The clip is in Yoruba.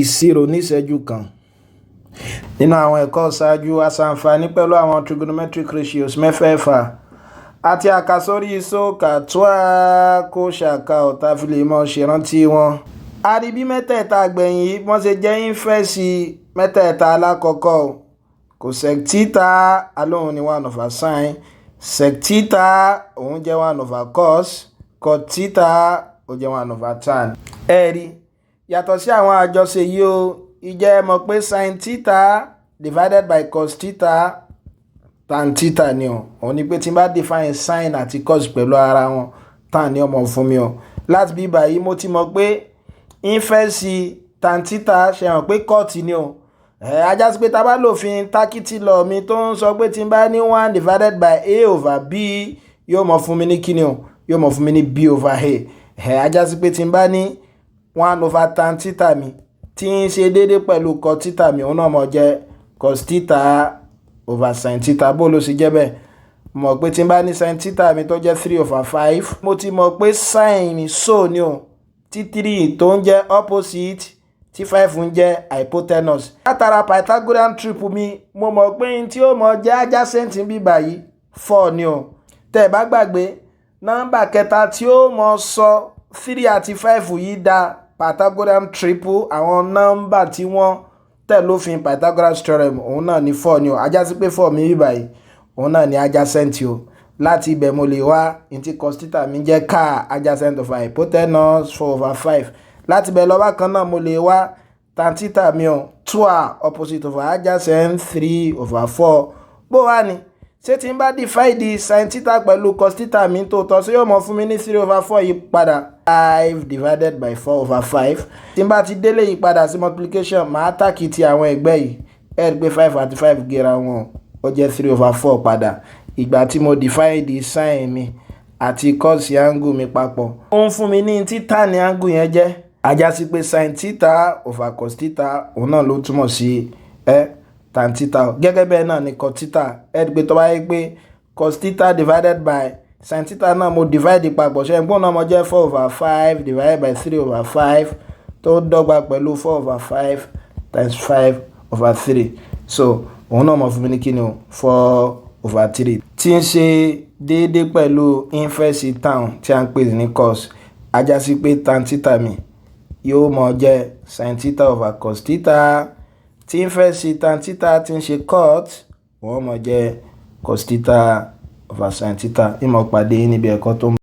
ìṣirò níṣẹ́jú kan. Nínú àwọn ẹ̀kọ́ ṣáájú, a ṣàǹfààní pẹ̀lú àwọn trigonometric ratios mẹ́fẹ̀ẹ̀fà àti àkàsórí ìṣòkà tó kó ṣàkà ọ̀tá fi lè mọ ṣèrántí wọn. A rí bí mẹ́tẹ̀ẹ̀ta gbẹ̀yìn yìí wọ́n ṣe jẹ́ ínfẹ́ẹ̀sì mẹ́tẹ̀ẹ̀ta alákọ̀ọ́kọ́. Cosec theta alóhùn ní 1/sin, sec theta òun jẹ́ 1/cos, cot theta ó jẹ́ 1/tan. Ẹ̀rí yàtọ̀ sí àwọn àjọṣe yìí o, ìjẹ́ mọ̀ pé sin theta divided by cos theta tan theta ni o. Òun ni pé tí n bá define sin àti cos pẹ̀lú ara wọn, tan ni ọmọ fún mi o. Láti bí báyìí mo ti mọ̀ pé ínfẹ́ẹ̀sì tan theta ṣe hàn pé cot ni o. Ajá sí pé tá bá lòfin tákìtì lọ mi tó ń sọ pé tí n bá ní 1 divided by a/b yóò mọ̀ fún mi ní kíni o, yóò mọ̀ fún mi ní b/a. Ajá sí pé tí n bá ní 1/tan theta mi tí ń ṣe déédé pẹ̀lú cot theta mi, òun náà mọ̀ jẹ́ cos theta over sin theta. Bó ló sì jẹ́ bẹ́ẹ̀, mọ̀ pé tí n bá ní sin theta mi tó jẹ́ 3/5, mo ti mọ̀ pé sin so ni o, tí 3 tó ń jẹ́ opposite, tí 5 ń jẹ́ hypotenuse. Látara Pythagorean triple mi, mo mọ̀ pé n tí ó mọ̀ jẹ́ adjacent bí báyìí 4 ni o. Tẹ́ ẹ bá gbàgbé, nọ́mbà kẹta tí ó mọ̀ sọ 3 àti 5 yìí dá Pythagorean triple, àwọn nọ́mbà tí wọ́n tẹ̀ lófin Pythagoras theorem, òun náà ní 4 ni o. Ajá sí pé 4 mi bí báyìí, òun náà ní adjacent o. Láti ibẹ̀ mo lè wá n tí cos theta mi jẹ́ car adjacent of hypotenuse 4/5. Láti ibẹ̀ lọ bákan náà mo lè wá tan theta mi o 2 opposite of adjacent 3/4. Bó wá ni ṣé tí n bá divide sin theta pẹ̀lú cos theta mi tó tọ́ sí yóò mọ̀ fún mi ní 3/4 yìí padà 5 divided by 4/5. Tí n bá ti délé yìí padà sí multiplication, màá tàkìtì àwọn ẹgbẹ́ yìí, ẹ rí pé 5 àti 5 gera wọn, ó jẹ́ 3/4 padà. Ìgbà tí mo divide sin mi àti cos angle mi papọ̀, ó ń fún mi ní tí tan angle yẹn jẹ́. Ajá sí pé sin theta over cos theta òun náà ló túmọ̀ sí tan theta. Gẹ́gẹ́ bẹ́ẹ̀ náà ni cot theta, ẹ rí pé tó bá yẹ pé cos theta divided by sin theta náà mo divide papọ̀, ṣe ẹ̀gbọ́n náà mo jẹ́ 4/5 divided by 3/5 tó dọ́gba pẹ̀lú 4/5 times 5/3. So òun náà mọ̀ fún mi ní kíni o, 4/3, tí ń ṣe déédé pẹ̀lú ínfẹ́ẹ̀sì tan tí a ń pè ní cos. Ajá sí pé tan theta mi yóò mọ̀ jẹ́ sin theta over cos theta, tí ínfẹ́ẹ̀sì tan theta tí ń ṣe cot, wọ́n mọ̀ jẹ́ cos theta over sin theta. Ìmọ̀ pàdé níbi ẹ̀kọ́ tó ń bọ̀.